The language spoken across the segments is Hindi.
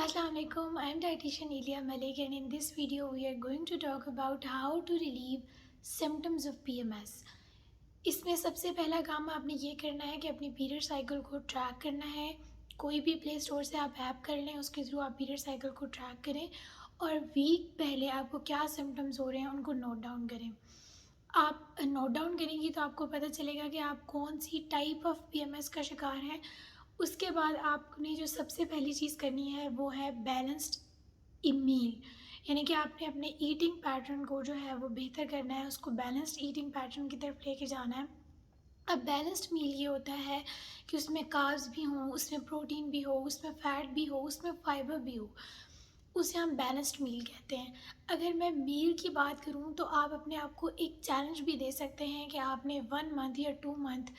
Assalamualaikum, I am dietitian Ilya Malik and in this video we are going to talk about how to relieve symptoms of PMS. इसमें सबसे पहला काम आपने ये करना है कि अपनी पीरियड साइकिल को ट्रैक करना है। कोई भी प्ले स्टोर से आप ऐप कर लें, उसके थ्रू आप पीरियड साइकिल को ट्रैक करें और वीक पहले आपको क्या सिम्टम्स हो रहे हैं उनको नोट डाउन करें। आप नोट डाउन करेंगी तो आपको पता चलेगा कि आप कौन सी टाइप ऑफ पीएमएस का शिकार हैं। उसके बाद आपने जो सबसे पहली चीज़ करनी है वो है बैलेंस्ड मील, यानी कि आपने अपने ईटिंग पैटर्न को जो है वो बेहतर करना है, उसको बैलेंस्ड ईटिंग पैटर्न की तरफ लेके जाना है। अब बैलेंस्ड मील ये होता है कि उसमें कार्ब्स भी हों, उसमें प्रोटीन भी हो, उसमें फ़ैट भी हो, उसमें फ़ाइबर भी हो, उसे हम बैलेंस्ड मील कहते हैं। अगर मैं मील की बात करूँ तो आप अपने आप को एक चैलेंज भी दे सकते हैं कि आपने 1 मंथ या 2 मंथ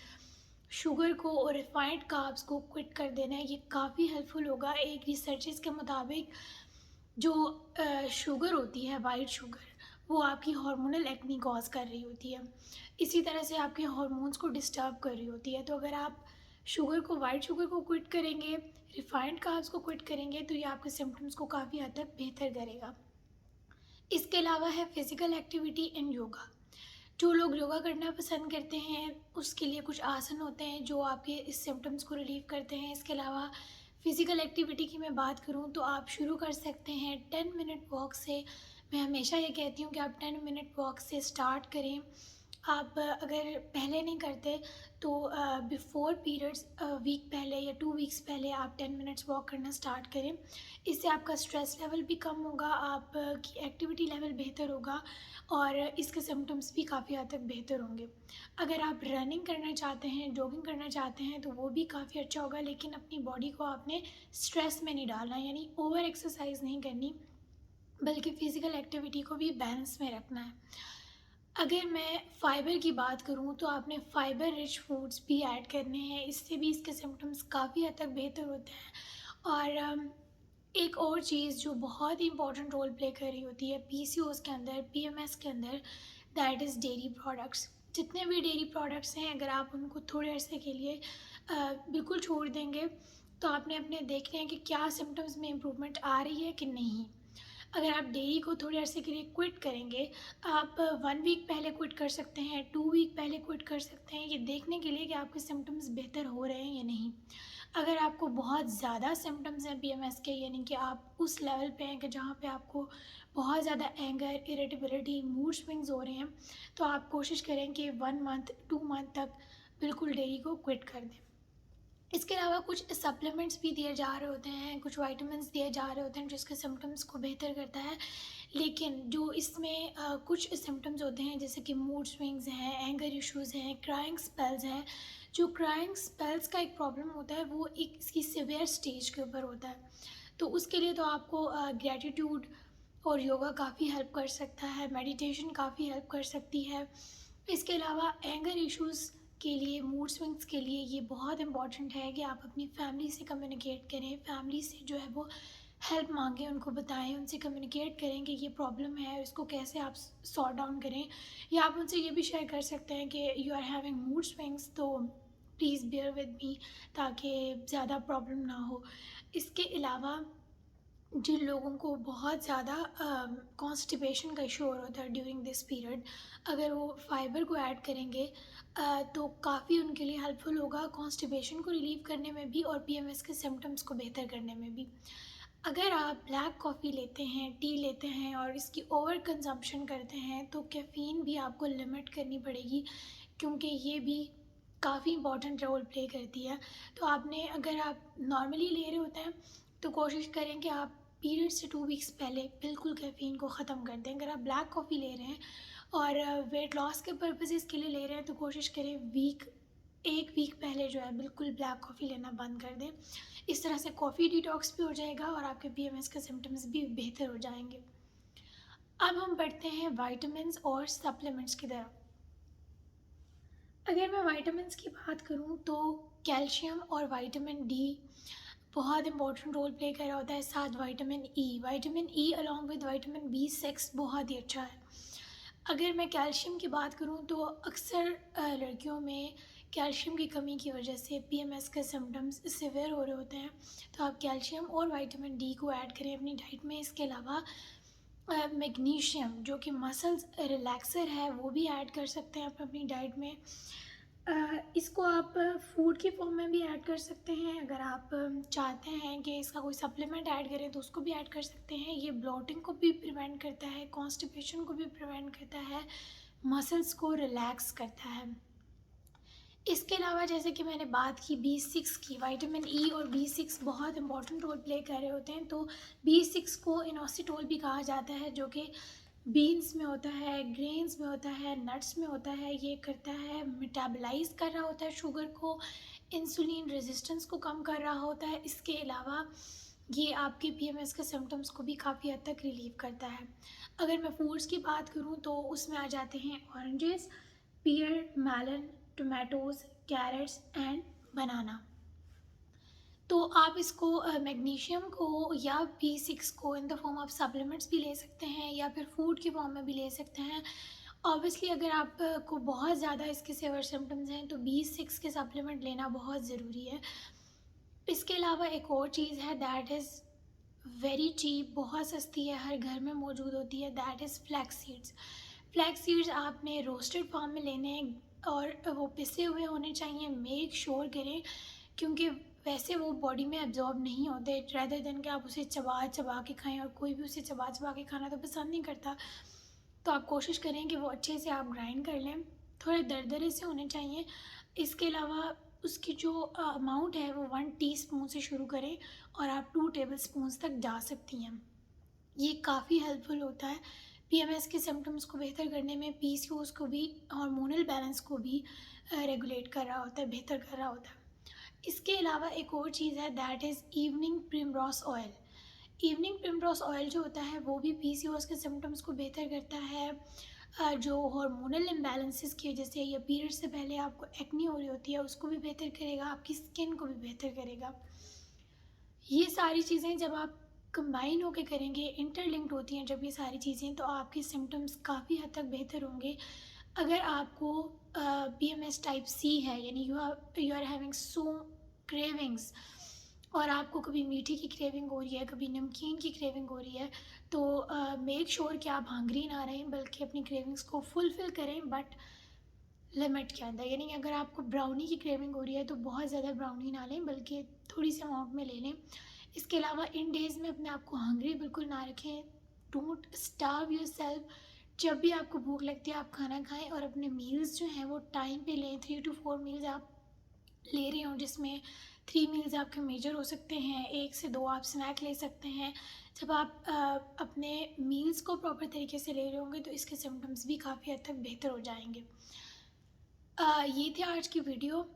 शुगर को और रिफाइंड कार्ब्स को क्विट कर देना है। ये काफ़ी हेल्पफुल होगा। एक रिसर्चेस के मुताबिक जो शुगर होती है, वाइट शुगर, वो आपकी हार्मोनल एक्नी कॉज कर रही होती है, इसी तरह से आपके हार्मोन्स को डिस्टर्ब कर रही होती है। तो अगर आप शुगर को, वाइट शुगर को क्विट करेंगे, रिफाइंड कार्ब्स को क्विट करेंगे तो ये आपके सिम्टम्स को काफ़ी हद तक बेहतर करेगा। इसके अलावा है फ़िज़िकल एक्टिविटी एंड योगा। जो लोग योगा करना पसंद करते हैं उसके लिए कुछ आसन होते हैं जो आपके इस सिम्टम्स को रिलीव करते हैं। इसके अलावा फ़िज़िकल एक्टिविटी की मैं बात करूँ तो आप शुरू कर सकते हैं 10 मिनट वॉक से। मैं हमेशा ये कहती हूँ कि आप 10 मिनट वॉक से स्टार्ट करें। आप अगर पहले नहीं करते तो बिफ़ोर पीरियड्स वीक पहले या 2 वीक्स पहले आप 10 मिनट्स वॉक करना स्टार्ट करें। इससे आपका स्ट्रेस लेवल भी कम होगा, आप की एक्टिविटी लेवल बेहतर होगा और इसके सिम्टम्स भी काफ़ी हद तक बेहतर होंगे। अगर आप रनिंग करना चाहते हैं, जॉगिंग करना चाहते हैं तो वो भी काफ़ी अच्छा होगा, लेकिन अपनी बॉडी को आपने स्ट्रेस में नहीं डालना, यानी ओवर एक्सरसाइज नहीं करनी, बल्कि फ़िज़िकल एक्टिविटी को भी बैलेंस में रखना है। अगर मैं फ़ाइबर की बात करूँ तो आपने फ़ाइबर रिच फूड्स भी ऐड करने हैं, इससे भी इसके सिम्टम्स काफ़ी हद तक बेहतर होते हैं। और एक और चीज़ जो बहुत ही इम्पोर्टेंट रोल प्ले कर रही होती है पीसीओएस के अंदर, पीएमएस के अंदर, दैट इज़ डेयरी प्रोडक्ट्स। जितने भी डेयरी प्रोडक्ट्स हैं, अगर आप उनको थोड़े अरसे के लिए बिल्कुल छोड़ देंगे तो आपने अपने देखने हैं कि क्या सिम्टम्स में इम्प्रूवमेंट आ रही है कि नहीं। अगर आप डेयरी को थोड़े अरसे के लिए क्विट करेंगे, आप 1 वीक पहले क्विट कर सकते हैं, 2 वीक पहले क्विट कर सकते हैं, ये देखने के लिए कि आपके सिम्टम्स बेहतर हो रहे हैं या नहीं। अगर आपको बहुत ज़्यादा सिम्टम्स हैं पीएमएस के, यानी कि आप उस लेवल पे हैं कि जहाँ पे आपको बहुत ज़्यादा एंगर, इरिटेबिलिटी, मूड स्विंग्स हो रहे हैं, तो आप कोशिश करें कि 1 मंथ, 2 मंथ तक बिल्कुल डेयरी को क्विट कर दें। इसके अलावा कुछ सप्लीमेंट्स भी दिए जा रहे होते हैं, कुछ विटामिन्स दिए जा रहे होते हैं जिसके सिम्टम्स को बेहतर करता है। लेकिन जो इसमें कुछ सिम्टम्स होते हैं जैसे कि मूड स्विंग्स हैं, एंगर इश्यूज़ हैं, क्राइंग स्पेल्स हैं। जो क्राइंग स्पेल्स का एक प्रॉब्लम होता है वो एक इसकी सीवियर स्टेज के ऊपर होता है। तो उसके लिए तो आपको ग्रैटिट्यूड और योगा काफ़ी हेल्प कर सकता है, मेडिटेशन काफ़ी हेल्प कर सकती है। इसके अलावा एंगर इश्यूज़ के लिए, मूड स्विंग्स के लिए ये बहुत इम्पॉर्टेंट है कि आप अपनी फैमिली से कम्युनिकेट करें, फैमिली से जो है वो हेल्प मांगें, उनको बताएं, उनसे कम्युनिकेट करें कि ये प्रॉब्लम है, इसको कैसे आप सॉर्ट डाउन करें। या आप उनसे ये भी शेयर कर सकते हैं कि you are having mood swings, तो प्लीज़ बेयर विद मी, ताकि ज़्यादा प्रॉब्लम ना हो। इसके अलावा जिन लोगों को बहुत ज़्यादा कॉन्स्टिपेशन का इशू हो रहा होता है ड्यूरिंग दिस पीरियड, अगर वो फाइबर को ऐड करेंगे तो काफ़ी उनके लिए हेल्पफुल होगा कॉन्स्टिपेशन को रिलीव करने में भी और पीएमएस के सिम्टम्स को बेहतर करने में भी। अगर आप ब्लैक कॉफ़ी लेते हैं, टी लेते हैं और इसकी ओवर कंजम्पशन करते हैं तो कैफ़ीन भी आपको लिमिट करनी पड़ेगी, क्योंकि ये भी काफ़ी इंपॉर्टेंट रोल प्ले करती है। तो आपने, अगर आप नॉर्मली ले रहे होते हैं तो कोशिश करें कि आप पीरियड से 2 वीक्स पहले बिल्कुल कैफ़ीन को ख़त्म कर दें। अगर आप ब्लैक कॉफ़ी ले रहे हैं और वेट लॉस के पर्पसेस के लिए ले रहे हैं तो कोशिश करें 1 वीक पहले जो है बिल्कुल ब्लैक कॉफ़ी लेना बंद कर दें। इस तरह से कॉफ़ी डिटॉक्स भी हो जाएगा और आपके पीएमएस के सिम्टम्स भी बेहतर हो जाएंगे। अब हम बढ़ते हैं विटामिन्स और सप्लीमेंट्स की तरफ। अगर मैं विटामिन्स की बात करूं तो कैल्शियम और विटामिन डी बहुत इंपॉर्टेंट रोल प्ले कर रहा होता है, साथ vitamin E along with vitamin बी6 बहुत ही अच्छा है। अगर मैं कैल्शियम की बात करूं तो अक्सर लड़कियों में कैल्शियम की कमी की वजह से पीएमएस के सिम्टम्स सिवियर हो रहे होते हैं, तो आप कैल्शियम और विटामिन डी को ऐड करें अपनी डाइट में। इसके अलावा मैग्नीशियम जो कि मसल्स रिलैक्सर है वो भी ऐड कर सकते हैं आप अपनी डाइट में। इसको आप फूड की फॉर्म में भी ऐड कर सकते हैं। अगर आप चाहते हैं कि इसका कोई सप्लीमेंट ऐड करें तो उसको भी ऐड कर सकते हैं। ये ब्लोटिंग को भी प्रिवेंट करता है, कॉन्स्टिपेशन को भी प्रिवेंट करता है, मसल्स को रिलैक्स करता है। इसके अलावा जैसे कि मैंने बात की B6 की, विटामिन ई और B6 बहुत इंपॉर्टेंट रोल प्ले कर रहे होते हैं। तो B6 को इनोसिटोल भी कहा जाता है, जो कि बीन्स में होता है, ग्रेन्स में होता है, नट्स में होता है। ये करता है, मेटाबलाइज कर रहा होता है शुगर को, इंसुलिन रेजिस्टेंस को कम कर रहा होता है। इसके अलावा ये आपके पीएमएस के सिम्टम्स को भी काफ़ी हद तक रिलीव करता है। अगर मैं फूड्स की बात करूँ तो उसमें आ जाते हैं oranges, pear, melon, tomatoes, carrots and banana. तो आप इसको मैग्नीशियम को या B6 को in the form of supplements भी ले सकते हैं या फिर फूड की फॉर्म में भी ले सकते हैं। ऑब्वियसली अगर आपको बहुत ज़्यादा इसके सीवियर सिम्टम्स हैं तो B6 के सप्लीमेंट लेना बहुत ज़रूरी है। इसके अलावा एक और चीज़ है दैट इज़ वेरी चीप, बहुत सस्ती है, हर घर में मौजूद होती है, that is flax seeds. Flax seeds आपने रोस्टेड फॉर्म में लेने हैं और वो पिसे हुए होने चाहिए। मेक श्योर करें, क्योंकि वैसे वो बॉडी में एब्जॉर्ब नहीं होते, रेदर देन कि आप उसे चबा चबा के खाएं, और कोई भी उसे चबा चबा के खाना तो पसंद नहीं करता। तो आप कोशिश करें कि वो अच्छे से आप ग्राइंड कर लें, थोड़े दरदरे से होने चाहिए। इसके अलावा उसकी जो अमाउंट है वो 1 टीस्पून से शुरू करें और आप 2 टेबलस्पून तक जा सकती हैं। ये काफ़ी हेल्पफुल होता है पीएमएस के सिम्टम्स को बेहतर करने में, पीसीओएस को भी, हार्मोनल बैलेंस को भी रेगुलेट कर रहा होता है, बेहतर कर रहा होता है। इसके अलावा एक और चीज़ है that is evening primrose oil. Evening primrose oil जो होता है वो भी पीसीओएस के सिम्टम्स को बेहतर करता है। जो हार्मोनल इम्बैलेंसेस की वजह से या पीरियड से पहले आपको एक्ने हो रही होती है उसको भी बेहतर करेगा, आपकी स्किन को भी बेहतर करेगा। ये सारी चीज़ें जब आप कंबाइन होकर करेंगे, इंटरलिंक्ड होती हैं जब ये सारी चीज़ें, तो आपके सिम्टम्स काफ़ी हद तक बेहतर होंगे। अगर आपको पीएमएस टाइप सी है, यानी you are having so cravings, और आपको कभी मीठी की क्रेविंग हो रही है, कभी नमकीन की क्रेविंग हो रही है, तो मेक श्योर कि आप हंग्री ना रहें, बल्कि अपनी क्रेविंग्स को फुलफ़िल करें, बट लिमिट के अंदर। यानी अगर आपको ब्राउनी की क्रेविंग हो रही है तो बहुत ज़्यादा ब्राउनी ना लें, बल्कि थोड़ी सी अमाउंट में ले लें। इसके अलावा इन डेज़ में अपने आप को हंग्री बिल्कुल ना रखें। Don't starve yourself. जब भी आपको भूख लगती है आप खाना खाएं, और अपने मील्स जो हैं वो टाइम पे लें। 3 to 4 मील्स आप ले रहे हो, जिसमें 3 मील्स आपके मेजर हो सकते हैं, 1 से 2 आप स्नैक ले सकते हैं। जब आप अपने मील्स को प्रॉपर तरीके से ले रहे होंगे तो इसके सिम्टम्स भी काफ़ी हद तक बेहतर हो जाएंगे। ये थी आज की वीडियो।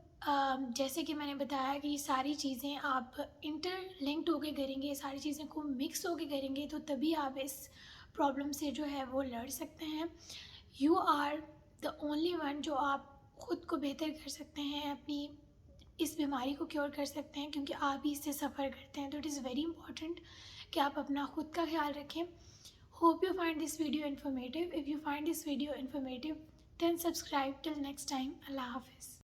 जैसे कि मैंने बताया कि ये सारी चीज़ें आप इंटरलिंक्ड होके करेंगे, सारी चीज़ें को मिक्स होके करेंगे, तो तभी आप इस प्रॉब्लम से जो है वो लड़ सकते हैं। You are the only one जो आप ख़ुद को बेहतर कर सकते हैं, अपनी इस बीमारी को क्योर कर सकते हैं, क्योंकि आप ही इससे सफ़र करते हैं। तो इट इज़ वेरी इंपॉर्टेंट कि आप अपना ख़ुद का ख्याल रखें। Hope you find this video informative. If you find this video informative, then subscribe. Till next time, Allah Hafiz.